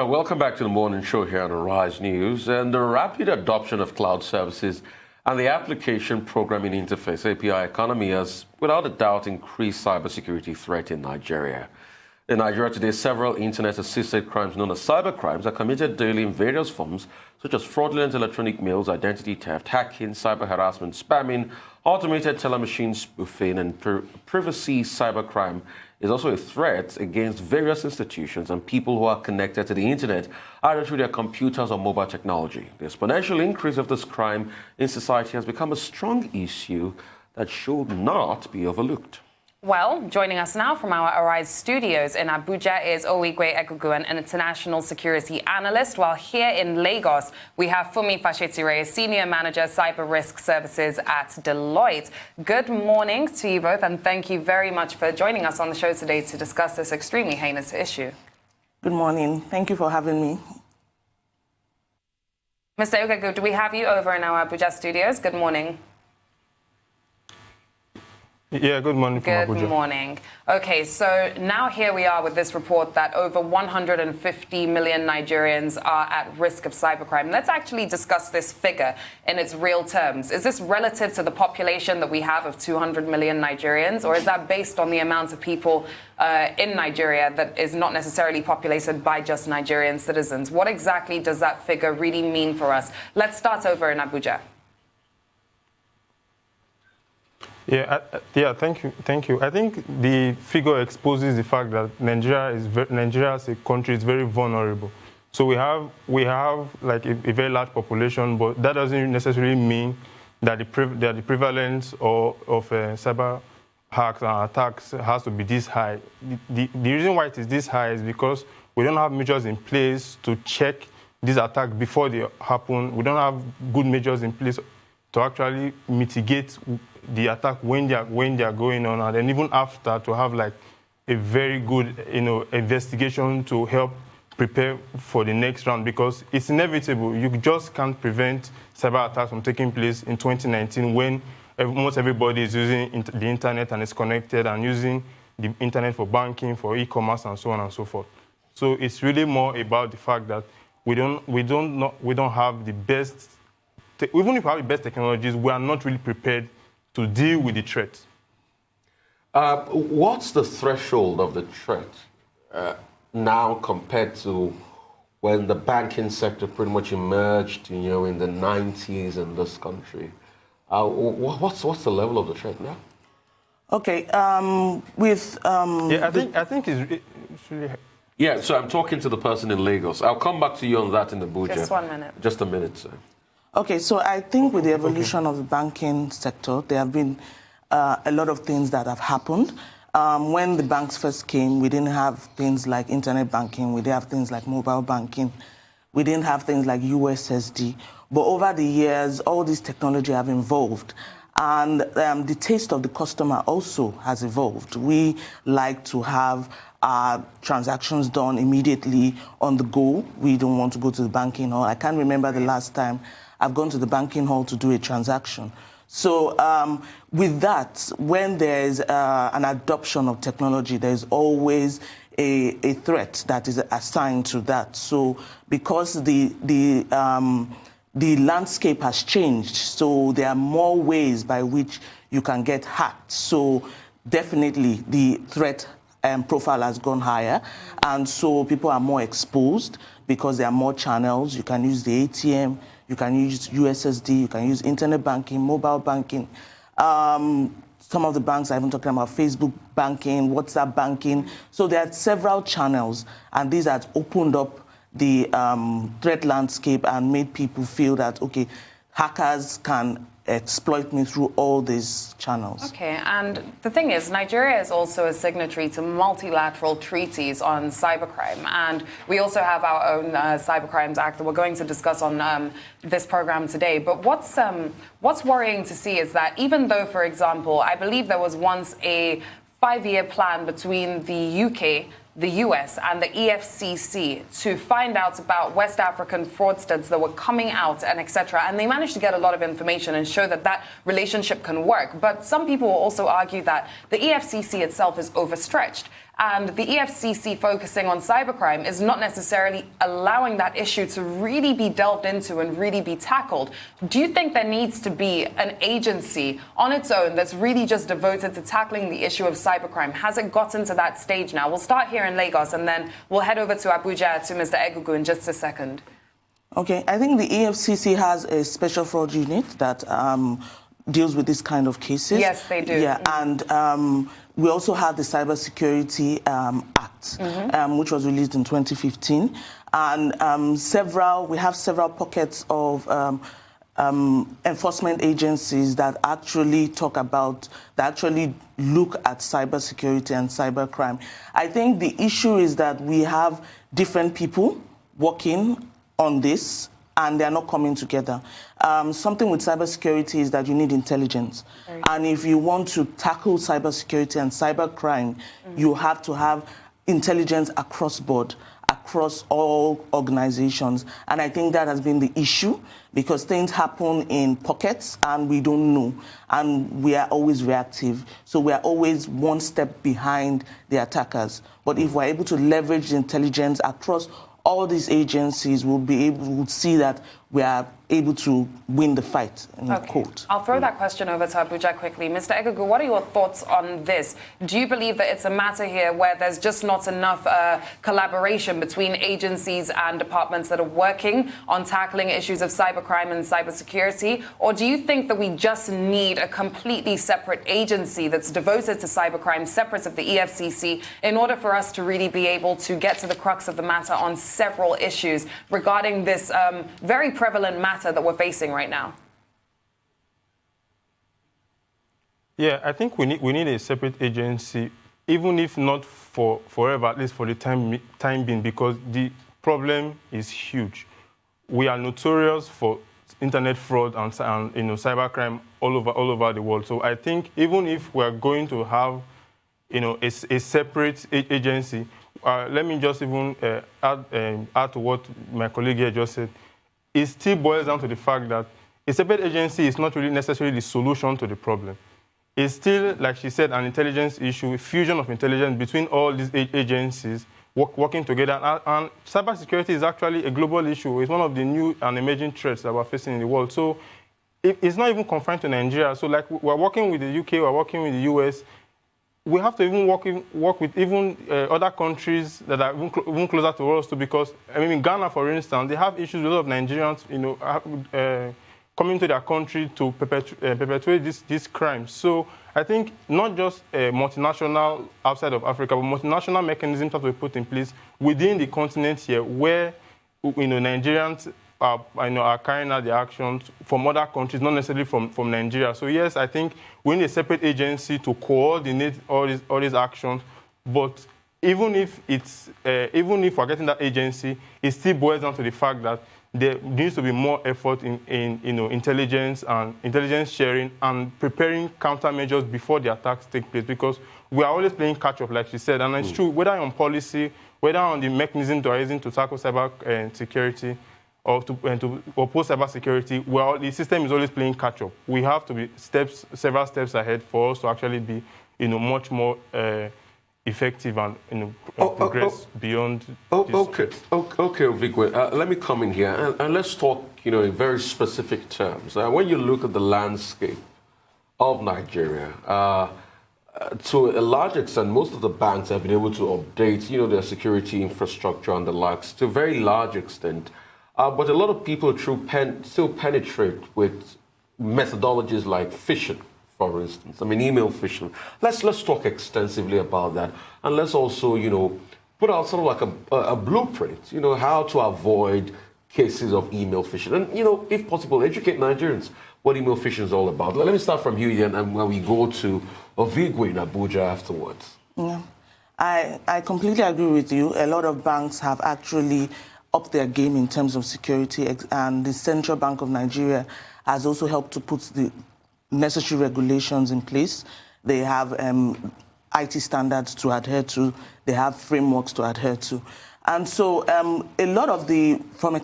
Well, welcome back to the morning show here on Arise News. And the rapid adoption of cloud services and the application programming interface API economy has, without a doubt, increased cybersecurity threat in Nigeria. In Nigeria today, several internet-assisted crimes known as cybercrimes are committed daily in various forms, such as fraudulent electronic mails, identity theft, hacking, cyber harassment, spamming, automated telemachine spoofing, and privacy cybercrime is also a threat against various institutions and people who are connected to the internet, either through their computers or mobile technology. The exponential increase of this crime in society has become a strong issue that should not be overlooked. Well, joining us now from our Arise studios in Abuja is Ovigwe Eguegu, an international security analyst, while here in Lagos, we have Funmi Odumuboni, Senior Manager, Cyber Risk Services at Deloitte. Good morning to you both, and thank you very much for joining us on the show today to discuss this extremely heinous issue. Good morning. Thank you for having me. Mr. Eguegu, do we have you over in our Abuja studios? Good morning. Yeah, good morning from Abuja. Good morning. Okay, so now here we are with this report that over 150 million Nigerians are at risk of cybercrime. Let's actually discuss this figure in its real terms. Is this relative to the population that we have of 200 million Nigerians, or is that based on the amount of people in Nigeria that is not necessarily populated by just Nigerian citizens? What exactly does that figure really mean for us? Let's start over in Abuja. Yeah, thank you. I think the figure exposes the fact that Nigeria as a country is very vulnerable. So we have like a very large population, but that doesn't necessarily mean that the prevalence of cyber hacks and attacks has to be this high. The reason why it is this high is because we don't have measures in place to check these attacks before they happen. We don't have good measures in place to actually mitigate the attack when they are going on, and then even after, to have like a very good investigation to help prepare for the next round, because it's inevitable. You just can't prevent cyber attacks from taking place in 2019 when almost everybody is using the internet and is connected and using the internet for banking, for e-commerce, and so on and so forth. So it's really more about the fact that we don't have the best. Even if we have the best technologies, we are not really prepared to deal with the threat. What's the threshold of the threat now compared to when the banking sector pretty much emerged, in the 90s in this country? What's the level of the threat now? Okay, I think it's really. Yeah, so I'm talking to the person in Lagos. I'll come back to you on that in Abuja. Just 1 minute. Just a minute, sir. Okay, so I think with the evolution of the banking sector, there have been a lot of things that have happened. When the banks first came, we didn't have things like internet banking. We didn't have things like mobile banking. We didn't have things like USSD. But over the years, all this technology have evolved. And the taste of the customer also has evolved. We like to have our transactions done immediately on the go. We don't want to go to the banking hall. I can't remember the last time I've gone to the banking hall to do a transaction. So with that, when there's an adoption of technology, there's always a threat that is assigned to that. So because the landscape has changed, so there are more ways by which you can get hacked. So definitely the threat profile has gone higher, and so people are more exposed because there are more channels. You can use the ATM, you can use USSD, you can use internet banking, mobile banking. Some of the banks are even talking about Facebook banking, WhatsApp banking. So there are several channels, and these have opened up the threat landscape and made people feel that, okay, hackers can exploit me through all these channels. Okay, and the thing is, Nigeria is also a signatory to multilateral treaties on cybercrime, and we also have our own Cybercrimes Act that we're going to discuss on this program today. But what's worrying to see is that even though, for example, I believe there was once a 5-year plan between the UK, the US and the EFCC to find out about West African fraudsters that were coming out and etc. And they managed to get a lot of information and show that that relationship can work. But some people will also argue that the EFCC itself is overstretched. and the EFCC focusing on cybercrime is not necessarily allowing that issue to really be delved into and really be tackled. Do you think there needs to be an agency on its own that's really just devoted to tackling the issue of cybercrime? Has it gotten to that stage now? We'll start here in Lagos and then we'll head over to Abuja to Mr. Eguegu in just a second. Okay, I think the EFCC has a special fraud unit that deals with this kind of cases. Yes, they do. Yeah, and we also have the Cybersecurity Act, which was released in 2015, and we have several pockets of enforcement agencies that actually look at cybersecurity and cybercrime. I think the issue is that we have different people working on this, and they're not coming together. Something with cybersecurity is that you need intelligence. And if you want to tackle cybersecurity and cybercrime, you have to have intelligence across board, across all organizations. And I think that has been the issue, because things happen in pockets and we don't know. And we are always reactive. So we are always one step behind the attackers. But if we're able to leverage the intelligence across all these agencies, will see that we are able to win the fight in court. I'll throw that question over to Abuja quickly. Mr. Eguegu, what are your thoughts on this? Do you believe that it's a matter here where there's just not enough collaboration between agencies and departments that are working on tackling issues of cybercrime and cybersecurity? Or do you think that we just need a completely separate agency that's devoted to cybercrime, separate of the EFCC, in order for us to really be able to get to the crux of the matter on several issues regarding this very prevalent matter that we're facing right now? Yeah, I think we need a separate agency, even if not for forever, at least for the time being, because the problem is huge. We are notorious for internet fraud and cybercrime all over the world. So I think even if we are going to have a separate agency, let me just even add to what my colleague here just said. It still boils down to the fact that a separate agency is not really necessarily the solution to the problem. It's still, like she said, an intelligence issue, a fusion of intelligence between all these agencies working together. And cybersecurity is actually a global issue. It's one of the new and emerging threats that we're facing in the world. So it's not even confined to Nigeria. So like we're working with the UK, we're working with the US. We have to even work with even other countries that are even closer to us too, because I mean, in Ghana, for instance, they have issues with a lot of Nigerians, coming to their country to perpetuate these crimes. So I think not just multinational outside of Africa, but multinational mechanisms have to be put in place within the continent here, where Nigerians are carrying out the actions from other countries, not necessarily from Nigeria. So yes, I think we need a separate agency to coordinate all these actions. But even if we're getting that agency, it still boils down to the fact that there needs to be more effort in intelligence and intelligence sharing and preparing countermeasures before the attacks take place, because we are always playing catch up, like she said, and it's true, whether on policy, whether on the mechanism to tackle cyber security, or to oppose cybersecurity, well, the system is always playing catch-up. We have to be several steps ahead for us to actually be, much more effective and progress beyond. Okay, Ovigwe. Let me come in here and let's talk, in very specific terms. When you look at the landscape of Nigeria, to a large extent, most of the banks have been able to update, their security infrastructure and the likes to a very large extent. But a lot of people still penetrate with methodologies like phishing, for instance. I mean, email phishing. Let's talk extensively about that. And let's also, put out sort of like a blueprint, how to avoid cases of email phishing. And, if possible, educate Nigerians what email phishing is all about. Let me start from you, Ian, and when we go to Ovigwe in Abuja afterwards. Yeah. I completely agree with you. A lot of banks have actually up their game in terms of security, and the Central Bank of Nigeria has also helped to put the necessary regulations in place. They have IT standards to adhere to. They have frameworks to adhere to. And so a lot of from my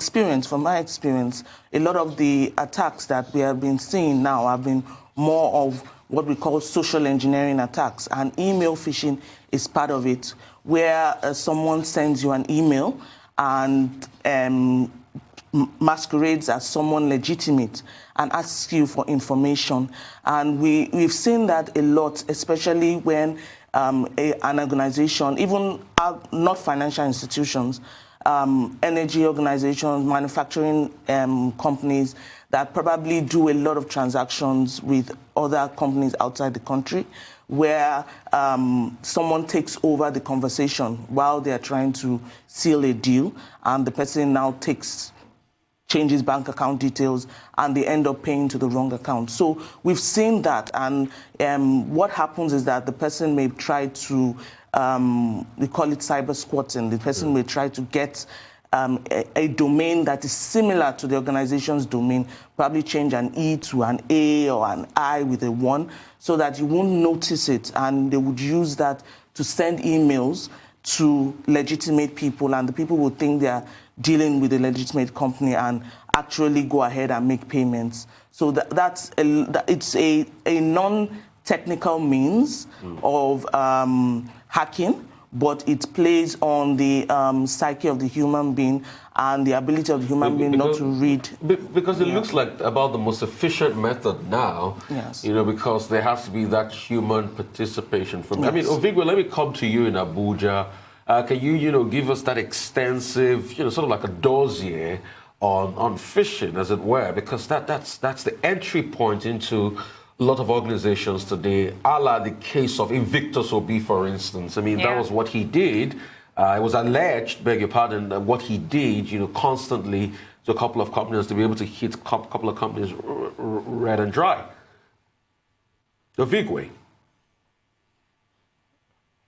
experience, a lot of the attacks that we have been seeing now have been more of what we call social engineering attacks, and email phishing is part of it, where someone sends you an email and masquerades as someone legitimate and asks you for information. And we've seen that a lot, especially when an organization, even not financial institutions, energy organizations, manufacturing companies that probably do a lot of transactions with other companies outside the country, where someone takes over the conversation while they are trying to seal a deal, and the person now changes bank account details, and they end up paying to the wrong account. So we've seen that, and what happens is that the person may try to, we call it cyber squatting, the person may try to get a domain that is similar to the organization's domain, probably change an E to an A or an I with a 1, so that you won't notice it, and they would use that to send emails to legitimate people, and the people will think they are dealing with a legitimate company and actually go ahead and make payments. So it's a non-technical means of hacking, but it plays on the psyche of the human being and the ability of the human being not to read. Because it looks like about the most efficient method now, yes. Because there has to be that human participation. From, yes. I mean, Ovigwe, let me come to you in Abuja. Can you, give us that extensive, sort of like a dossier on phishing, as it were, because that's the entry point into a lot of organizations today, a la the case of Invictus Obi, for instance. I mean, that was what he did. It was alleged, beg your pardon, that what he did, constantly to a couple of companies to be able to hit a couple of companies red and dry. Ovigwe.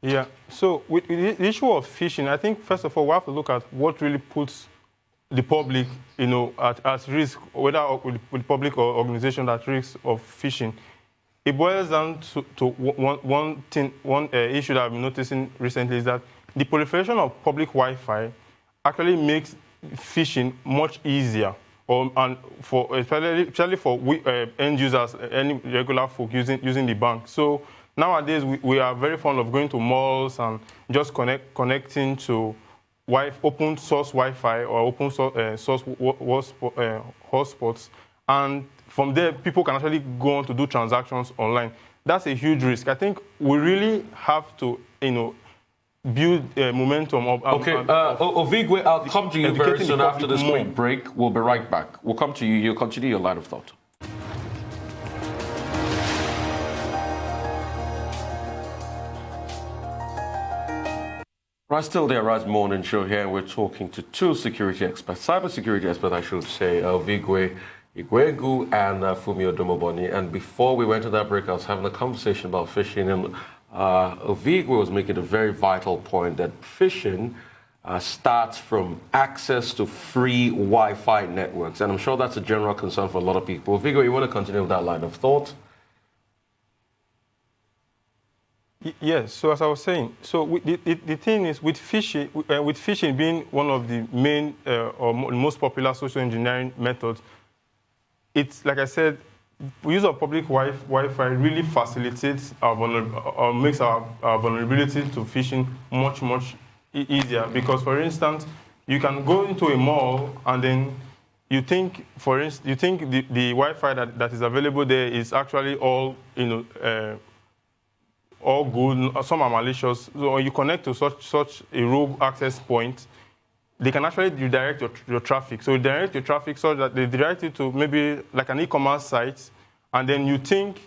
Yeah, so with the issue of phishing, I think, first of all, we have to look at what really puts the public, at risk, whether with the public or organization at risk of phishing. It boils down to one issue that I've been noticing recently is that the proliferation of public Wi-Fi actually makes phishing much easier, especially for end users, any regular folk using the bank. So nowadays, we are very fond of going to malls and just connecting to open source Wi-Fi or open source hotspots, and from there, people can actually go on to do transactions online. That's a huge risk. I think we really have to, build momentum. Ovigwe, I'll come to you very soon after this quick break. We'll be right back. We'll come to you. You'll continue your line of thought. Right, still the Arise Morning Show here, and we're talking to two security experts, cybersecurity experts, I should say, Ovigwe Eguegu and Funmi Odumuboni. And before we went to that break, I was having a conversation about phishing, and Ovigwe was making a very vital point that phishing starts from access to free Wi-Fi networks, and I'm sure that's a general concern for a lot of people. Ovigwe, you want to continue with that line of thought? Yes, so as I was saying, so the thing is with phishing being one of the main or most popular social engineering methods, it's like I said, use of public Wi-Fi really facilitates makes our vulnerability to phishing much easier. Because, for instance, you can go into a mall and then you think, for instance, the Wi-Fi that is available there is actually all all good, some are malicious. So when you connect to such a rogue access point, they can actually redirect your traffic. So direct your traffic so that they direct you to maybe like an e-commerce site, and then you think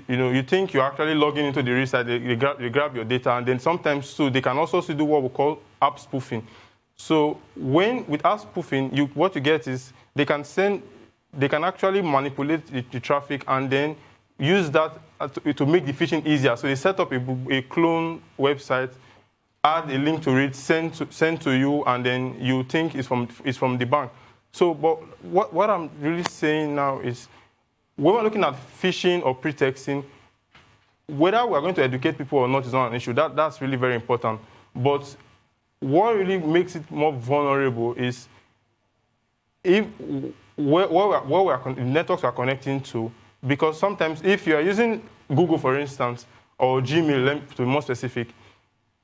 you're actually logging into the real site, they grab your data, and then sometimes too, they can also do what we call app spoofing. So with app spoofing, what you get is they can actually manipulate the traffic and then use that to make the phishing easier. So they set up a clone website, add a link to it, send to you, and then you think it's from the bank. So, but what I'm really saying now is, when we're looking at phishing or pretexting, whether we're going to educate people or not is not an issue. That's really very important. But what really makes it more vulnerable is if networks we're connecting to because sometimes if you are using Google, for instance, or Gmail, to be more specific,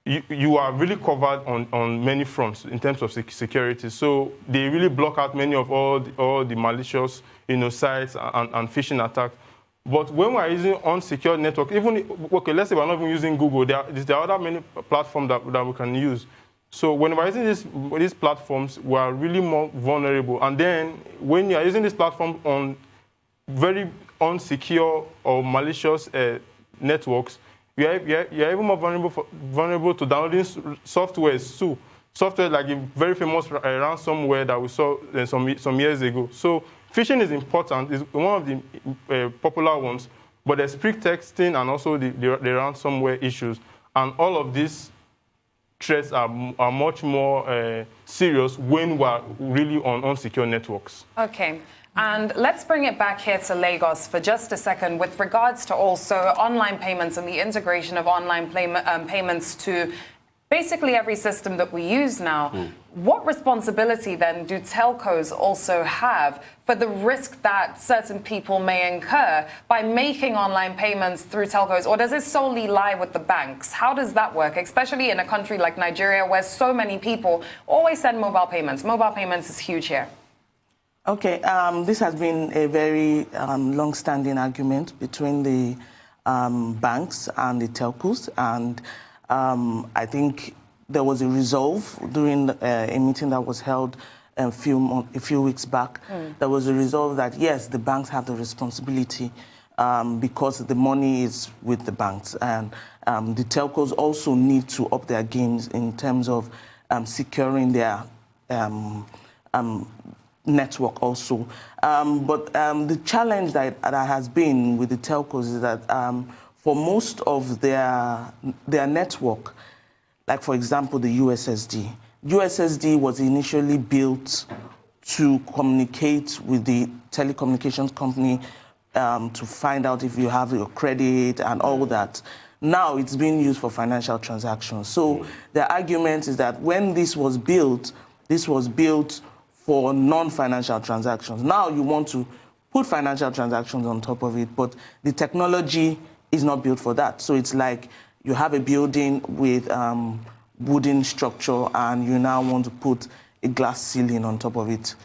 you are really covered on many fronts in terms of security. So they really block out many of all the malicious, sites and phishing attacks. But when we're using unsecured network, okay, let's say we're not even using Google, there are other many platforms that we can use. So when we're using these platforms, we are really more vulnerable. And then when you're using this platform on very unsecure or malicious networks, you're even more vulnerable to downloading softwares too. Software like a very famous ransomware that we saw some years ago. So phishing is important. It's one of the popular ones. But there's pretexting and also the ransomware issues. And all of these threats are much more serious when we're really on unsecure networks. Okay. And let's bring it back here to Lagos for just a second with regards to also online payments and the integration of online payments to basically every system that we use now. What responsibility then do telcos also have for the risk that certain people may incur by making online payments through telcos? Or does it solely lie with the banks? How does that work, especially in a country like Nigeria where so many people always send mobile payments? Mobile payments is huge here. Okay, this has been a very long-standing argument between the banks and the telcos, and I think there was a resolve during a meeting that was held a few weeks back. There was a resolve that, yes, the banks have the responsibility because the money is with the banks, and the telcos also need to up their games in terms of securing their network also. But the challenge that has been with the telcos is that for most of their network, like for example the USSD was initially built to communicate with the telecommunications company to find out if you have your credit and all that. Now it's being used for financial transactions. So the argument is that when this was built for non-financial transactions. Now you want to put financial transactions on top of it, but the technology is not built for that. So it's like you have a building with wooden structure and you now want to put a glass ceiling on top of it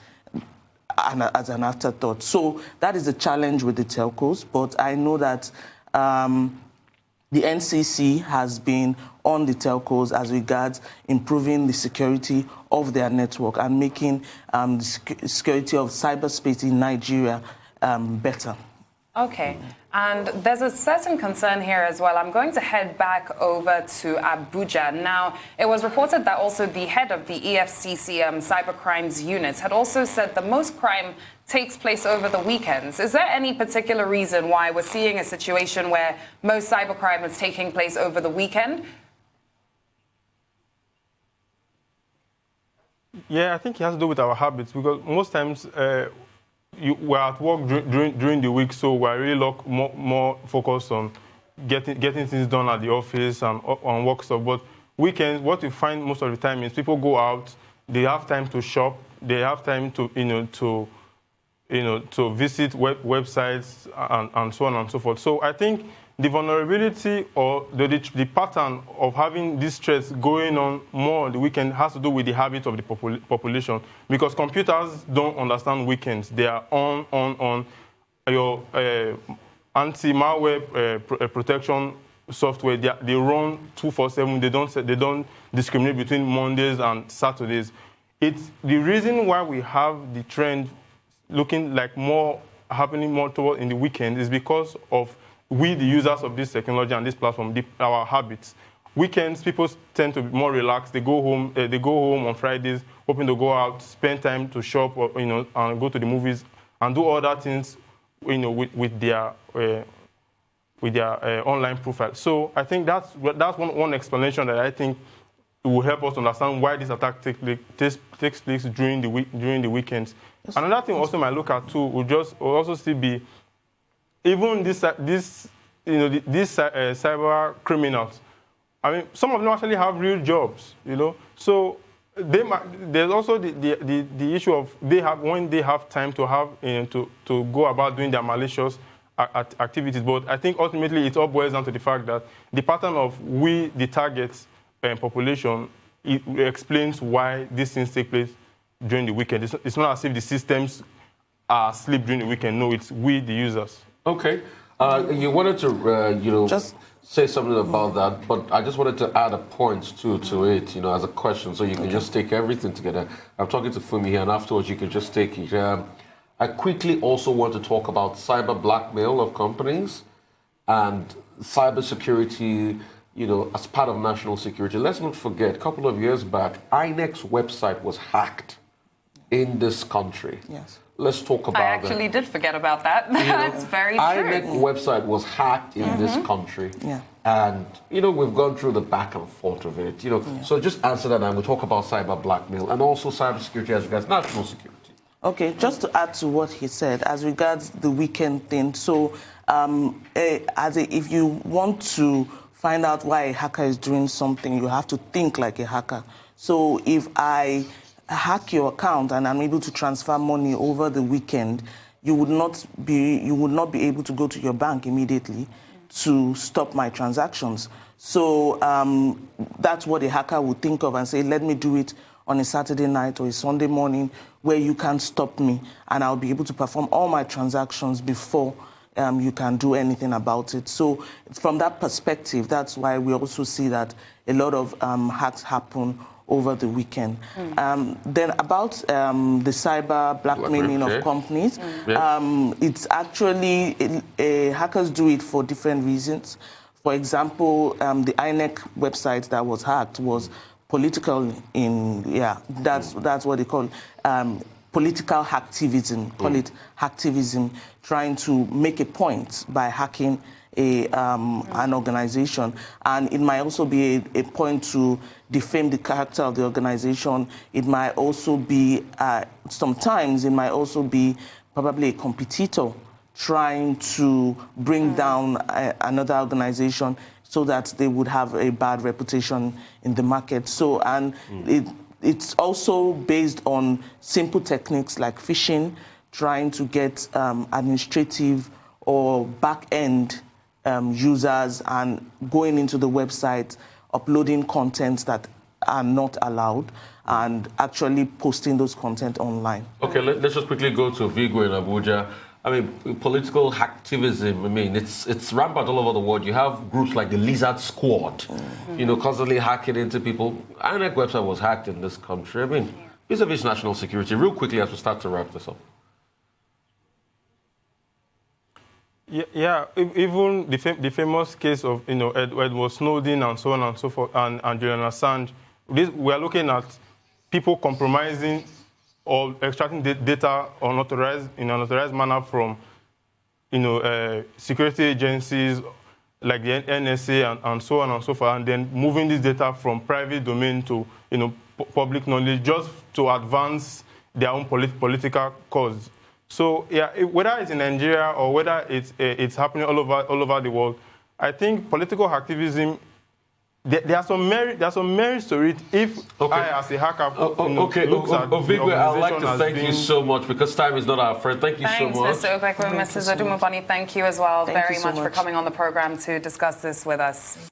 as an afterthought. So that is a challenge with the telcos, but I know that the NCC has been on the telcos as regards improving the security of their network and making the security of cyberspace in Nigeria better. Okay. And there's a certain concern here as well. I'm going to head back over to Abuja. Now, it was reported that also the head of the EFCC cybercrimes unit had also said that most crime takes place over the weekends. Is there any particular reason why we're seeing a situation where most cybercrime is taking place over the weekend? Yeah, I think it has to do with our habits, because most times we're at work during the week, so we're really more focused on getting things done at the office and on work stuff. But weekends, what you find most of the time is people go out, they have time to shop, they have time to to visit websites and so on and so forth. So I think the vulnerability or the pattern of having these threats going on more on the weekend has to do with the habit of the population, because computers don't understand weekends. They are on your anti-malware protection software. They run 24/7. They don't discriminate between Mondays and Saturdays. It's the reason why we have the trend looking like happening more toward in the weekend is because of we, the users of this technology and this platform, our habits. Weekends, people tend to be more relaxed. They go home. On Fridays, hoping to go out, spend time to shop, or and go to the movies and do other things, with their online profile. So I think that's one explanation that I think will help us understand why this attack takes place during the weekends. Another thing also might look at too will also still be even these cyber criminals. I mean, some of them actually have real jobs, So there's also the issue of when they have time to have to go about doing their malicious activities. But I think ultimately it all boils down to the fact that the pattern of the target population, it explains why these things take place during the weekend. It's not as if the systems are asleep during the weekend. No, it's we, the users. Okay. You wanted to, Just say something about that, but I just wanted to add a point to it, as a question, so you can just take everything together. I'm talking to Funmi here, and afterwards you can just take it. I quickly also want to talk about cyber blackmail of companies and cyber security, as part of national security. Let's not forget, a couple of years back, INEC's website was hacked in this country. Yes. Let's talk about I actually did forget about that. That's very true. INEC website was hacked in this country. Yeah. And, we've gone through the back and forth of it, So just answer that and we'll talk about cyber blackmail and also cybersecurity as regards national security. Okay, just to add to what he said, as regards the weekend thing, so if you want to find out why a hacker is doing something, you have to think like a hacker. So if I hack your account and I'm able to transfer money over the weekend, you would not be able to go to your bank immediately to stop my transactions. So that's what a hacker would think of and say, let me do it on a Saturday night or a Sunday morning where you can't stop me and I'll be able to perform all my transactions before you can do anything about it. So from that perspective, that's why we also see that a lot of hacks happen over the weekend. Then about the cyber blackmailing of companies, it's actually, hackers do it for different reasons. For example, the INEC website that was hacked was political that's what they call political hacktivism, call it hacktivism, trying to make a point by hacking an organization. And it might also be a point to defame the character of the organization. It might also be, sometimes it might also be probably a competitor trying to bring down another organization so that they would have a bad reputation in the market. So, and it's also based on simple techniques like phishing, trying to get administrative or back-end users and going into the website, uploading contents that are not allowed and actually posting those content online. Okay, let's just quickly go to Ovigwe in Abuja. I mean, political hacktivism, it's rampant all over the world. You have groups like the Lizard Squad, constantly hacking into people. INEC website was hacked in this country. I mean, vis-a-vis national security, real quickly as we start to wrap this up. Yeah, even the famous case of, Edward Snowden and so on and so forth, and Julian Assange, we are looking at people compromising or extracting data in an unauthorized manner from, security agencies like the NSA and so on and so forth, and then moving this data from private domain to, public knowledge just to advance their own political cause. So, yeah, whether it's in Nigeria or whether it's happening all over the world, I think political activism, there are some merits to it if I, as a hacker, looks at Ovigwe, I'd like to thank you so much because time is not our friend. Thank you so much. Thanks, Mr. Ovigwe. Mrs. Odumuboni, thank you as well very much for coming on the program to discuss this with us.